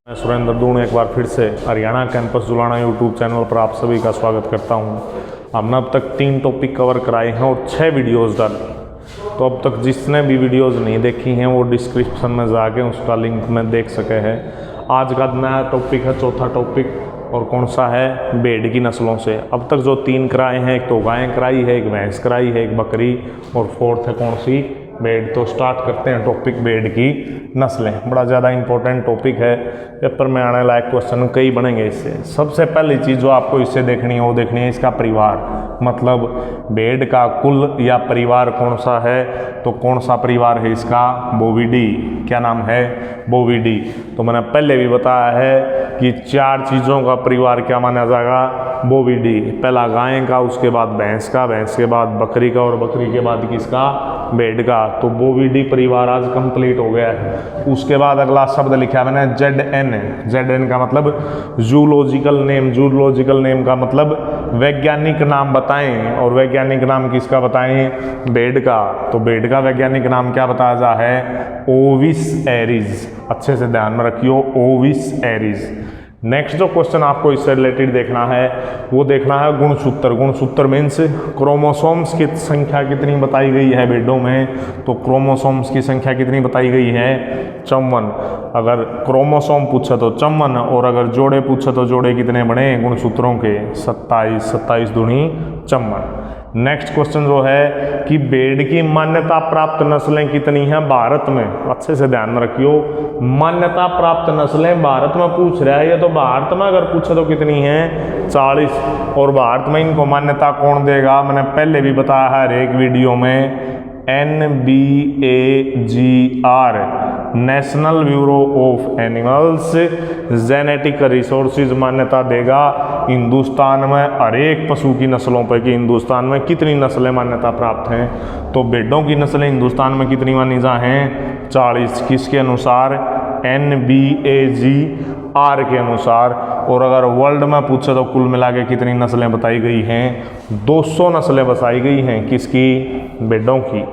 मैं सुरेंद्र दून एक बार फिर से Haryana campus Julana YouTube channel पर आप सभी का स्वागत करता हूं। हमने अब तक 3 टॉपिक कवर कराए हैं और 6 वीडियोस डाली। तो अब तक जिसने भी वीडियोस नहीं देखी हैं वो डिस्क्रिप्शन में जाके उसका लिंक में देख सके हैं। आज का नया टॉपिक है, चौथा टॉपिक, और कौन सा है? भेड़ की नस्लों से। अब तक जो 3 कराए हैं, एक तो गाय कराई है, एक भैंस कराई है, एक बकरी, और 4th है कौन सी? भेड़। तो स्टार्ट करते हैं टॉपिक भेड़ की नस्लें। बड़ा ज़्यादा इंपॉर्टेंट टॉपिक है, पेपर में आने लायक क्वेश्चन कई बनेंगे इससे। सबसे पहली चीज़ जो आपको इससे देखनी है वो देखनी है इसका परिवार, मतलब भेड़ का कुल या परिवार कौन सा है। तो कौन सा परिवार है इसका? बोविडी। क्या नाम है? बोविडी। तो मैंने पहले भी बताया है कि 4 चीज़ों का परिवार क्या माना जाएगा? बोविडी। पहला गाय का, उसके बाद भैंस का, भैंस के बाद बकरी का, और बकरी के बाद किसका? भेड़ का। तो बोविडी परिवार आज कंप्लीट हो गया है। उसके बाद अगला शब्द लिखा है मैंने ZN। ZN का मतलब जूलॉजिकल नेम। जूलॉजिकल नेम का मतलब वैज्ञानिक नाम बताएं, और वैज्ञानिक नाम किसका बताएं? भेड़ का। तो भेड़ का वैज्ञानिक नाम क्या बताया जा है? ओविस एरिस। अच्छे से ध्यान में रखियो, ओविस एरिस। नेक्स्ट जो क्वेश्चन आपको इससे रिलेटेड देखना है वो देखना है गुणसूत्र। गुणसूत्र मीन्स क्रोमोसोम्स की संख्या कितनी बताई गई है भेड़ों में। तो क्रोमोसोम्स की संख्या कितनी बताई गई है? 54। अगर क्रोमोसोम पूछे तो 54, और अगर जोड़े पूछे तो जोड़े कितने बने गुणसूत्रों के? 27। 27 दूनी 54। नेक्स्ट क्वेश्चन जो है कि भेड़ की मान्यता प्राप्त नस्लें कितनी हैं भारत में। अच्छे से ध्यान रखियो, मान्यता प्राप्त नस्लें भारत में पूछ रहा है ये। तो भारत में अगर पूछे तो कितनी हैं? 40। और भारत में इनको मान्यता कौन देगा? मैंने पहले भी बताया है हर एक वीडियो में, NBAGR, national bureau of animals genetic resources मान्यता देगा हिंदुस्तान में हर एक पशु की नस्लों पर कि हिंदुस्तान में कितनी नस्लें मान्यता प्राप्त हैं। तो भेड़ों की नस्लें हिंदुस्तान में कितनी मानी जा हैं? 40। किसके अनुसार? NBAGR के अनुसार। और अगर वर्ल्ड में पूछे तो कुल मिला के कितनी नस्लें बताई गई हैं? 200 नस्लें बताई गई हैं। किसकी? भेड़ों की।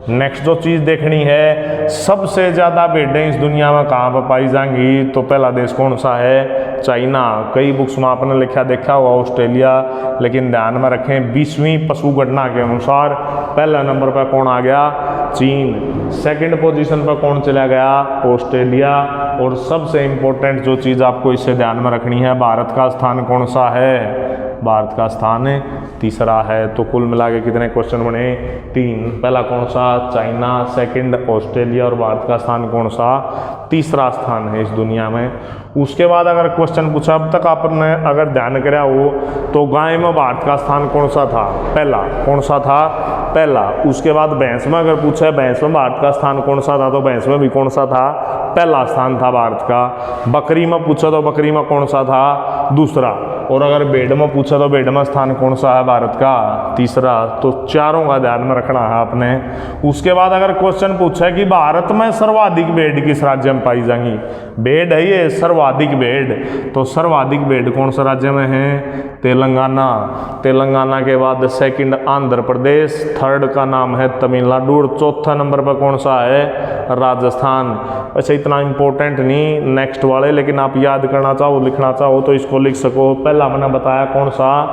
नेक्स्ट जो चीज़ देखनी है, सबसे ज़्यादा भेड़ें इस दुनिया में कहाँ पर पाई जाएंगी। तो पहला देश कौन सा है? चाइना। कई बुक्स में आपने लिखा देखा हुआ ऑस्ट्रेलिया, लेकिन ध्यान में रखें 20वीं पशु गणना के अनुसार पहला नंबर पर कौन आ गया? चीन। सेकंड पोजीशन पर कौन चला गया? ऑस्ट्रेलिया। और सबसे इम्पोर्टेंट जो चीज़ आपको इससे ध्यान में रखनी है, भारत का स्थान कौन सा है? भारत का स्थान तीसरा है। तो कुल मिला के कितने क्वेश्चन बने? 3। पहला कौन सा? चाइना, सेकंड ऑस्ट्रेलिया, और भारत का स्थान कौन सा? तीसरा स्थान है इस दुनिया में। उसके बाद अगर क्वेश्चन पूछा, अब तक आपने अगर ध्यान करा हो तो गाय में भारत का स्थान कौन सा था? पहला। कौन सा था? पहला। उसके बाद भैंस में अगर पूछा भैंस में भारत का स्थान कौन सा था, तो भैंस में भी कौन सा था? पहला स्थान था भारत का। बकरी में पूछा तो बकरी में कौन सा था? दूसरा। और अगर भेड़ में पूछा तो भेड़ में स्थान कौन सा है भारत का? तीसरा। तो चारों का ध्यान में रखना है आपने। उसके बाद अगर क्वेश्चन पूछा है कि भारत में सर्वाधिक भेड़ किस राज्य में पाई जाएंगी? भेड़ है ये सर्वाधिक भेड़। तो सर्वाधिक भेड़ कौन सा राज्य में है? तेलंगाना। तेलंगाना के बाद सेकंड आंध्र प्रदेश, थर्ड का नाम है तमिलनाडु, और चौथा नंबर पर कौन सा है? राजस्थान। वैसे इतना इंपॉर्टेंट नहीं नेक्स्ट वाले, लेकिन आप याद करना चाहो, लिखना चाहो तो इसको लिख सको। पहला मैंने बताया कौन सा?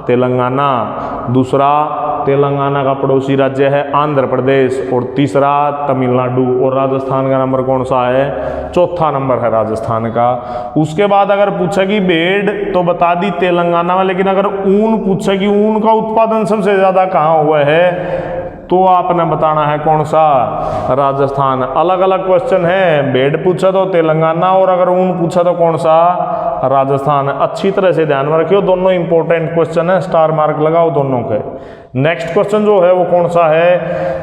तेलंगाना। दूसरा, तेलंगाना का पड़ोसी राज्य है आंध्र प्रदेश, और तीसरा तमिलनाडु। और राजस्थान का नंबर कौन सा है? चौथा नंबर है राजस्थान का। उसके बाद अगर पूछा कि भेड़, तो बता दी तेलंगाना में, लेकिन अगर ऊन पूछा कि ऊन का उत्पादन सबसे ज्यादा कहाँ हुआ है, तो आपने बताना है कौन सा? राजस्थान। अलग अलग क्वेश्चन है, भेड़ पूछा तो तेलंगाना, और अगर ऊन पूछा तो कौन सा? राजस्थान। अच्छी तरह से ध्यान में रखियो, दोनों इंपॉर्टेंट क्वेश्चन है, स्टार मार्क लगाओ दोनों के। नेक्स्ट क्वेश्चन जो है वो कौन सा है?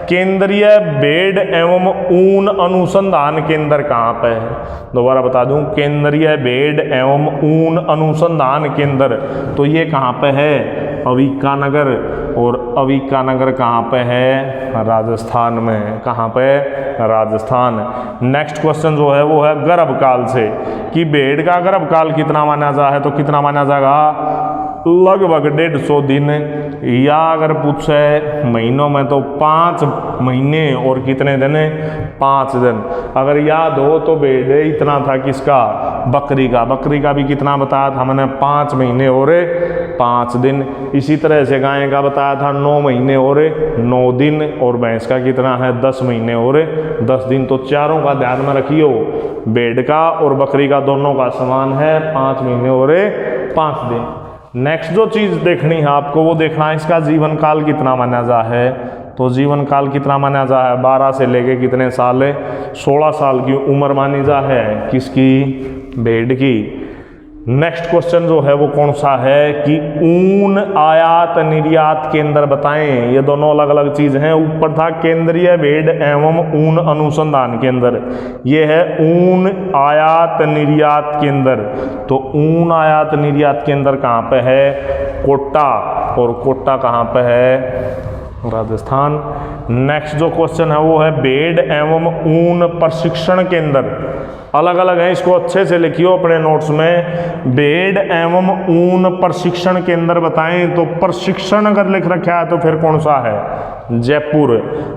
केंद्रीय भेड़ एवं ऊन अनुसंधान केंद्र कहाँ पे है? दोबारा बता दूं, केंद्रीय भेड़ एवं ऊन अनुसंधान केंद्र, तो ये कहाँ पे है? अविकानगर। और अविकानगर कहाँ पे है? राजस्थान में। कहाँ पे? राजस्थान। नेक्स्ट क्वेश्चन जो है वो है गर्भकाल से, कि भेड़ का गर्भकाल कितना माना जा है, तो कितना माना जाएगा? लगभग 150 दिन, या अगर पूछे महीनों में तो 5 महीने और कितने दिन, 5 दिन। अगर याद हो तो भेड़ इतना था किसका, बकरी का, बकरी का भी कितना बताया था मैंने, 5 महीने और 5 दिन। इसी तरह से गाय का बताया था 9 महीने और 9 दिन, और भैंस का कितना है, 10 महीने और 10 दिन। तो चारों का ध्यान में रखियो, भेड़ का और बकरी का दोनों का समान है, 5 महीने और 5 दिन। नेक्स्ट जो चीज़ देखनी है आपको वो देखना है इसका जीवन काल कितना माना जा है। तो जीवन काल कितना माना जा है, 12 से लेके कितने साल, 16 साल की उम्र मानी जा है किसकी, भेड़ की। नेक्स्ट क्वेश्चन जो है वो कौन सा है कि ऊन आयात निर्यात केंद्र बताएं। ये दोनों अलग अलग चीज हैं। ऊपर था केंद्रीय भेड़ एवं ऊन अनुसंधान केंद्र, ये है ऊन आयात निर्यात केंद्र। तो ऊन आयात निर्यात केंद्र कहाँ पे है, कोटा, और कोटा कहाँ पे है, राजस्थान। नेक्स्ट जो क्वेश्चन है वो है भेड़ एवं ऊन प्रशिक्षण केंद्र, अलग अलग है, इसको अच्छे से लिखियो अपने नोट्स में। भेड़ एवं ऊन प्रशिक्षण केंद्र बताएं, तो प्रशिक्षण अगर लिख रखा है तो फिर कौन सा है, जयपुर।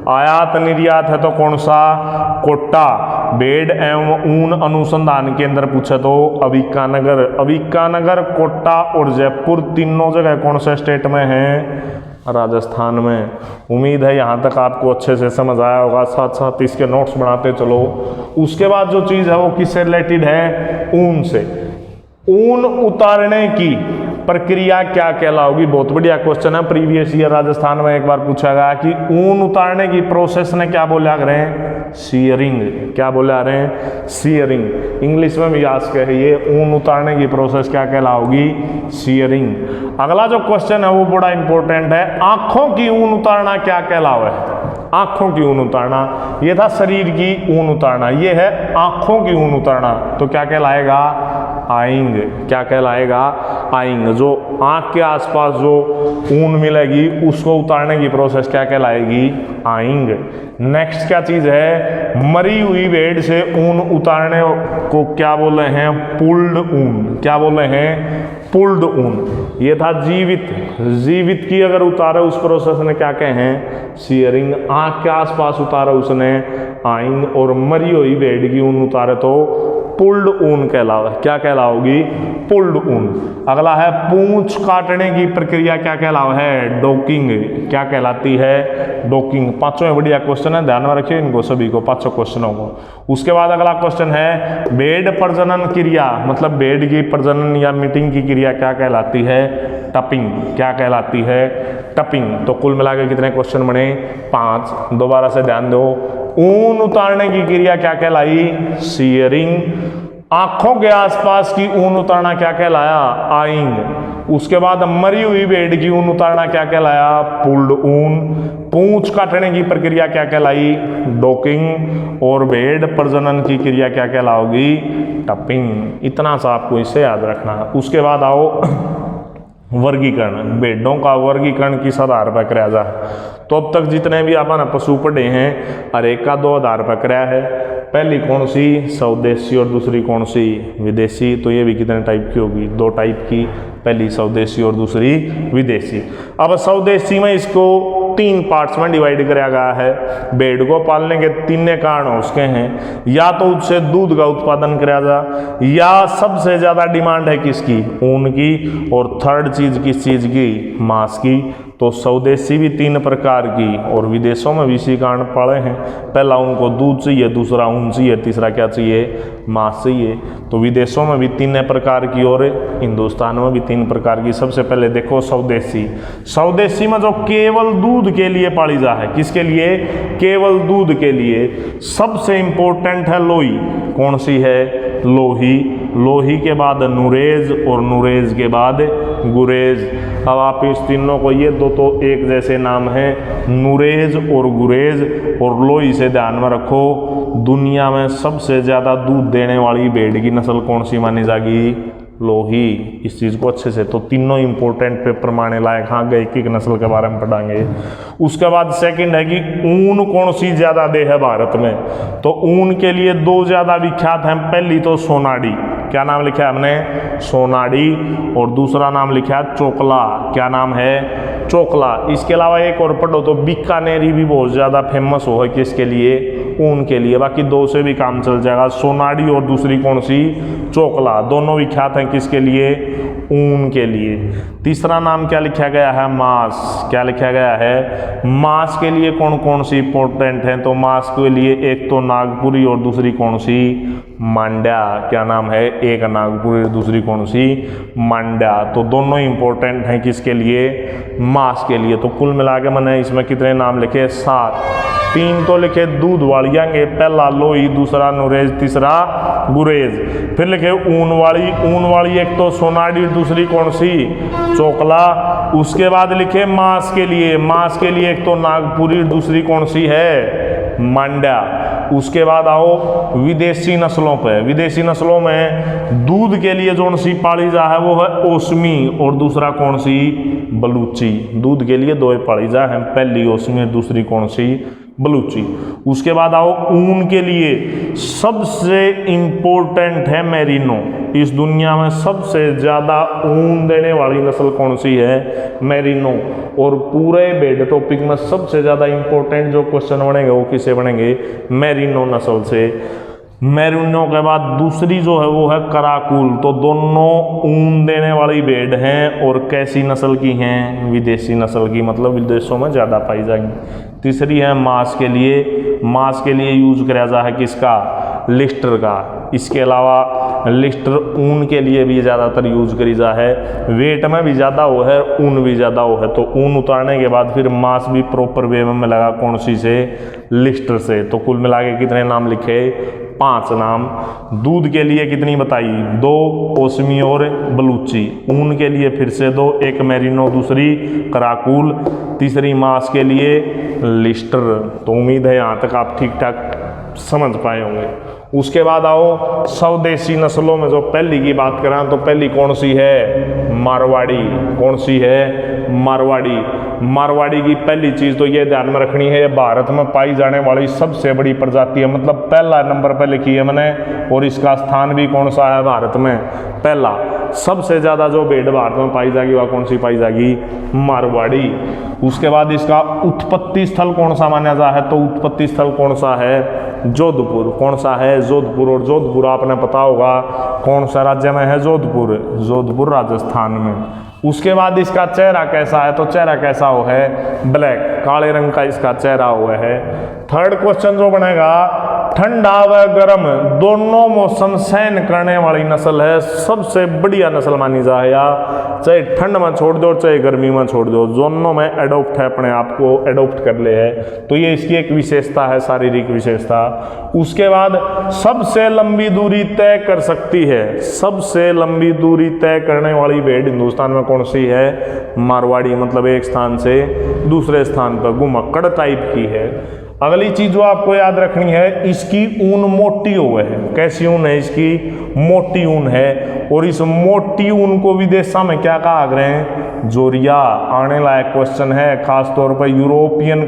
आयात निर्यात है तो कौन सा, कोटा। भेड़ एवं ऊन अनुसंधान केंद्र पूछे तो अभिकानगर। अभिकानगर, कोटा और जयपुर तीनों जगह कौन से स्टेट में है, राजस्थान में। उम्मीद है यहाँ तक आपको अच्छे से समझ आया होगा, साथ साथ इसके नोट्स बनाते चलो। उसके बाद जो चीज़ है वो किससे रिलेटेड है, ऊन से। ऊन उतारने की प्रक्रिया क्या कहलाओगी, बहुत बढ़िया क्वेश्चन है, प्रीवियस ईयर राजस्थान में एक बार पूछा गया कि ऊन उतारने की प्रोसेस ने क्या बोला रहे हैं, सीयरिंग। क्या बोला रहे हैं, सीयरिंग। इंग्लिश में भी आज कहिए ऊन उतारने की प्रोसेस क्या कहलाओगी, सीयरिंग। अगला जो क्वेश्चन है वो बड़ा इंपॉर्टेंट है, आंखों की ऊन उतारना क्या कहलावे। आंखों की ऊन उतारना, ये था शरीर की ऊन उतारना, ये है आंखों की ऊन उतारना। तो क्या कहलाएगा, आइंग। क्या कहलाएगा, आइंग। जो आंख के आसपास जो ऊन मिलेगी उसको उतारने की प्रोसेस क्या कहलाएगी, आइंग। नेक्स्ट क्या चीज है, मरी हुई भेड़ से ऊन उतारने को क्या बोले हैं, पुल्ड ऊन। क्या बोले हैं, पुल्ड ऊन। ये था जीवित, जीवित की अगर उतारे उस प्रोसेस ने क्या कहे हैं, सीयरिंग। आंख के आसपास उतारे उसने आइंग, और मरी हुई भेड़ की ऊन उतारे तो पुल्ड ऊन कहलावे। क्या कहलाओगी, पुल्ड ऊन। अगला है पूंछ काटने की प्रक्रिया क्या कहलाव है, डॉकिंग। क्या कहलाती है, डॉकिंग। पांचों बढ़िया क्वेश्चन है, ध्यान में रखिए इनको सभी को, पांचों क्वेश्चनों को। उसके बाद अगला क्वेश्चन है भेड़ प्रजनन क्रिया, मतलब भेड़ की प्रजनन या मीटिंग की क्रिया क्या कहलाती है, टपिंग। क्या कहलाती है, टपिंग। तो कुल मिलाकर कितने क्वेश्चन बने, 5। दोबारा से ध्यान दो, ऊन उतारने की क्रिया क्या कहलाई, सीयरिंग। आंखों के आसपास की ऊन उतारना क्या कहलाया, आइंग। उसके बाद मरी हुई भेड़ की ऊन उतारना क्या कहलाया, पुल्ड ऊन। पूंछ काटने की प्रक्रिया क्या कहलाई, डॉकिंग। और भेड़ प्रजनन की क्रिया क्या कहलाओगी, टपिंग। इतना सा आपको इसे याद रखना है। उसके बाद आओ वर्गीकरण, भेड़ों का वर्गीकरण किस आधार पर कराया जाए। तो अब तक जितने भी अपन पशु पढ़े हैं हर एक का 2 आधार पर कराया है। पहली कौन सी, स्वदेशी, और दूसरी कौन सी, विदेशी। तो ये भी कितने टाइप की होगी, 2 टाइप की, पहली स्वदेशी और दूसरी विदेशी। अब स्वदेशी में इसको 3 पार्ट्स में डिवाइड कराया गया है। भेड़ को पालने के 3 कारण उसके हैं, या तो उससे दूध का उत्पादन कराया जा, या सबसे ज्यादा डिमांड है किसकी, ऊन की, और थर्ड चीज किस चीज की, मांस की। तो स्वदेशी भी 3 प्रकार की, और विदेशों में भी इसी कारण पड़े हैं। पहला उनको दूध चाहिए, दूसरा ऊन चाहिए, तीसरा क्या चाहिए, मांस चाहिए। तो विदेशों में भी 3 प्रकार की, और हिंदुस्तान में भी 3 प्रकार की। सबसे पहले देखो स्वदेशी। स्वदेशी में जो केवल दूध के लिए पाली जा है, किसके लिए, केवल दूध के लिए। सबसे इंपॉर्टेंट है लोही। कौन सी है, लोही। लोही के बाद नुरेज, और नुरेज के बाद गुरेज। अब आप इस तीनों को, ये 2 तो एक जैसे नाम है, नुरेज और गुरेज, और लोही से ध्यान में रखो दुनिया में सबसे ज्यादा दूध देने वाली भेड़ की नस्ल कौन सी मानी जाएगी, लोही। इस चीज को अच्छे से, तो तीनों इंपॉर्टेंट पेपर माने लायक। हाँ, एक एक नस्ल के बारे में पढ़ाएंगे। उसके बाद सेकंड है कि ऊन कौन सी ज्यादा दे है भारत में। तो ऊन के लिए 2 ज्यादा विख्यात हैं। पहली तो सोनाडी। क्या नाम लिखा है हमने, सोनाडी, और दूसरा नाम लिखा है चोकला, क्या नाम है, चोकला। इसके अलावा एक और पढ़ो तो बीकानेरी भी बहुत ज़्यादा फेमस हो है किसके लिए, ऊन के लिए। बाकी दो से भी काम चल जाएगा, सोनाडी और दूसरी कौन सी, चोकला, दोनों विख्यात हैं किसके लिए, ऊन के लिए। तीसरा नाम क्या लिखा गया है, मांस, क्या लिखा गया है, मांस के लिए कौन कौन सी इंपॉर्टेंट है, तो मांस के लिए एक तो नागपुरी और दूसरी कौन सी, मांड्या, क्या नाम है, एक नागपुरी और दूसरी कौन सी, मांड्या। तो दोनों इंपॉर्टेंट हैं किसके लिए, मांस के लिए। तो कुल मिला के मैंने इसमें कितने नाम लिखे, 7। 3 तो लिखे दूध वालियाँ के, पहला लोई, दूसरा नुरेज, तीसरा गुरेज। फिर लिखे ऊन वाली, ऊन वाली एक तो सोनाडी, दूसरी कौन सी, चोकला। उसके बाद लिखे मांस के लिए, मांस के लिए एक तो नागपुरी, दूसरी कौन सी है, मांड्या। उसके बाद आओ विदेशी नस्लों पे, विदेशी नस्लों में दूध के लिए जो सी पाली जा है वो है ओसमी, और दूसरा कौन सी, बलूची। दूध के लिए 2 पाली जा है, पहली ओसमी और दूसरी कौन सी, बलूची। उसके बाद आओ ऊन के लिए सबसे इंपॉर्टेंट है मेरिनो। इस दुनिया में सबसे ज़्यादा ऊन देने वाली नस्ल कौन सी है, मेरिनो। और पूरे बेड टॉपिक में सबसे ज़्यादा इंपॉर्टेंट जो क्वेश्चन बनेंगे वो किससे बनेंगे, मेरिनो नस्ल से। मेरिनो के बाद दूसरी जो है वो है कराकुल। तो दोनों ऊन देने वाली भेड़ हैं और कैसी नस्ल की हैं, विदेशी नस्ल की, मतलब विदेशों में ज़्यादा पाई जाएंगी। तीसरी है मांस के लिए, मांस के लिए यूज किया जा है किसका, लिस्टर का। इसके अलावा लिस्टर ऊन के लिए भी ज़्यादातर यूज करी जा है, वेट में भी ज़्यादा हो है, ऊन भी ज़्यादा हो है। तो ऊन उतारने के बाद फिर मांस भी प्रॉपर वे में लगा कौन सी से, लिस्टर से। तो कुल मिला के कितने नाम लिखे, 5 नाम। दूध के लिए कितनी बताई, 2, ओसमी और बलूची। ऊन के लिए फिर से 2, एक मेरिनो, दूसरी कराकुल, तीसरी मांस के लिए लिस्टर। तो उम्मीद है यहाँ तक आप ठीक ठाक समझ पाए होंगे। उसके बाद आओ स्वदेशी नस्लों में जो पहली की बात करें तो पहली कौन सी है, मारवाड़ी। कौन सी है, मारवाड़ी। मारवाड़ी की पहली चीज़ तो ये ध्यान में रखनी है, ये भारत में पाई जाने वाली सबसे बड़ी प्रजाति है, मतलब पहला नंबर पर लिखी है मैंने। और इसका स्थान भी कौन सा है भारत में, पहला। सबसे ज़्यादा जो भेड़ भारत में पाई जाएगी वह कौन सी पाई जाएगी, मारवाड़ी। उसके बाद इसका उत्पत्ति स्थल कौन सा माना जा है, तो उत्पत्ति स्थल कौन सा है, जोधपुर। कौन सा है, जोधपुर। और जोधपुर आपने पता होगा कौन सा राज्य में है, जोधपुर, जोधपुर राजस्थान में। उसके बाद इसका चेहरा कैसा है, तो चेहरा कैसा हो है, ब्लैक, काले रंग का इसका चेहरा हुआ है। थर्ड क्वेश्चन जो बनेगा, ठंडा व गर्म दोनों मौसम सहन करने वाली नस्ल है, सबसे बढ़िया नस्ल मानी जाए, या चाहे ठंड में छोड़ दो चाहे गर्मी में छोड़ दो, दोनों में एडोप्ट है, अपने आप को एडोप्ट कर ले है। तो ये इसकी एक विशेषता है, शारीरिक विशेषता। उसके बाद सबसे लंबी दूरी तय कर सकती है, सबसे लंबी दूरी तय करने वाली भेड़ हिंदुस्तान में कौन सी है, मारवाड़ी। मतलब एक स्थान से दूसरे स्थान पर घुमक्कड़ टाइप की है। अगली चीज जो आपको याद रखनी है, इसकी ऊन मोटी हुई है। कैसी ऊन है इसकी, मोटी ऊन है। और इस मोटी ऊन को विदेशा में क्या कहा गए हैं, जोरिया। आने लायक क्वेश्चन है, खास तौर पर यूरोपियन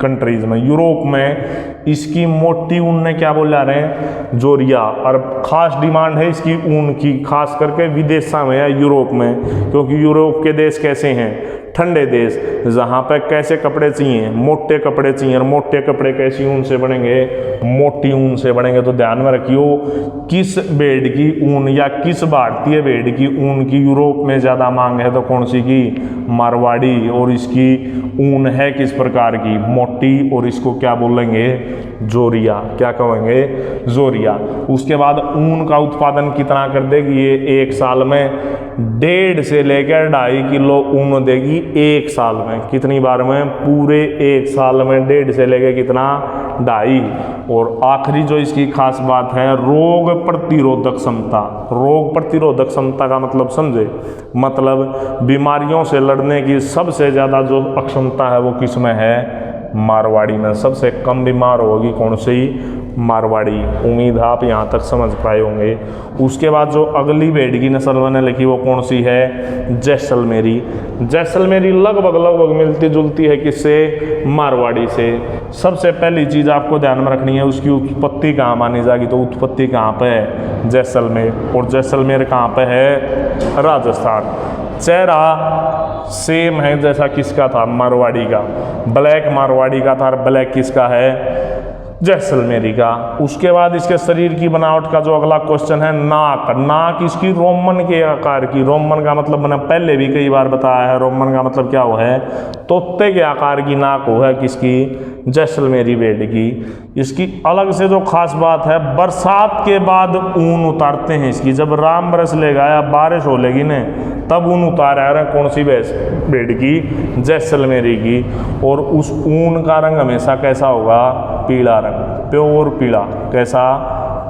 कंट्रीज में, यूरोप में इसकी मोटी ऊन ने क्या बोल रहे हैं, जोरिया। और खास डिमांड है इसकी ऊन की, खास करके विदेशा में या यूरोप में, क्योंकि यूरोप के देश कैसे हैं, ठंडे देश, जहाँ पे कैसे कपड़े चाहिए, मोटे कपड़े चाहिए। और मोटे कपड़े कैसी ऊन से बनेंगे, मोटी ऊन से बनेंगे। तो ध्यान में रखियो, किस भेड़ की ऊन या किस भारतीय भेड़ की ऊन की यूरोप में ज़्यादा मांग है, तो कौन सी की, मारवाड़ी। और इसकी ऊन है किस प्रकार की, मोटी। और इसको क्या बोलेंगे, जोरिया। क्या कहेंगे, जोरिया। उसके बाद ऊन का उत्पादन कितना कर देगी ये, एक साल में 1.5 से लेकर 2.5 किलो ऊन देगी एक साल में। कितनी बार में, पूरे एक साल में 1.5 से लेकर कितना, 2.5। और आखिरी जो इसकी खास बात है, रोग प्रतिरोधक क्षमता। रोग प्रतिरोधक क्षमता का मतलब समझे, मतलब बीमारियों से लड़ने की सबसे ज़्यादा जो अक्षमता है वो किस में है, मारवाड़ी में। सबसे कम बीमार होगी कौन सी? मारवाड़ी। उम्मीद है आप यहाँ तक समझ पाए होंगे। उसके बाद जो अगली भेड़ की नस्ल मैंने लिखी वो कौन सी है? जैसलमेरी। जैसलमेरी लगभग मिलती जुलती है किससे? मारवाड़ी से। सबसे पहली चीज़ आपको ध्यान में रखनी है, उसकी उत्पत्ति कहाँ मानी जाएगी? तो उत्पत्ति कहाँ पे है? जैसलमेर। और जैसलमेर कहाँ पे है? राजस्थान। चेहरा सेम है जैसा किसका था? मारवाड़ी का। ब्लैक मारवाड़ी का था और ब्लैक किसका है? जैसलमेरी का। उसके बाद इसके शरीर की बनावट का जो अगला क्वेश्चन है, नाक। नाक इसकी रोमन के आकार की। रोमन का मतलब मैंने पहले भी कई बार बताया है, रोमन का मतलब क्या हो है? तोते के आकार की नाक हो है किसकी? जैसलमेरी भेड़ की। इसकी अलग से जो खास बात है, बरसात के बाद ऊन उतारते हैं इसकी। जब राम बरस लेगा या बारिश हो लेगी न तब ऊन उतारा रहा है कौन सी भेड़ की? जैसलमेरी की। और उस ऊन का रंग हमेशा कैसा होगा? पीला रंग, प्योर पीला। कैसा?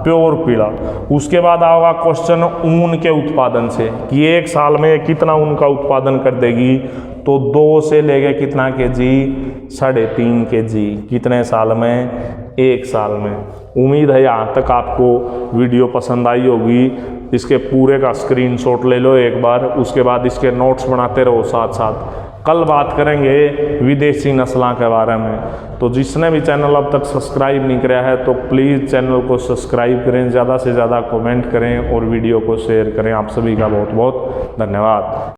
प्योर पीला। उसके बाद आएगा क्वेश्चन ऊन के उत्पादन से कि एक साल में कितना ऊन का उत्पादन कर देगी? तो 2 से लेके कितना केजी? 3.5 केजी। कितने साल में? 1 साल में। उम्मीद है यहाँ तक आपको वीडियो पसंद आई होगी। इसके पूरे का स्क्रीनशॉट ले लो एक बार, उसके बाद इसके नोट्स बनाते रहो साथ साथ। कल बात करेंगे विदेशी नस्लों के बारे में। तो जिसने भी चैनल अब तक सब्सक्राइब नहीं किया है तो प्लीज़ चैनल को सब्सक्राइब करें, ज़्यादा से ज़्यादा कमेंट करें और वीडियो को शेयर करें। आप सभी का बहुत बहुत धन्यवाद।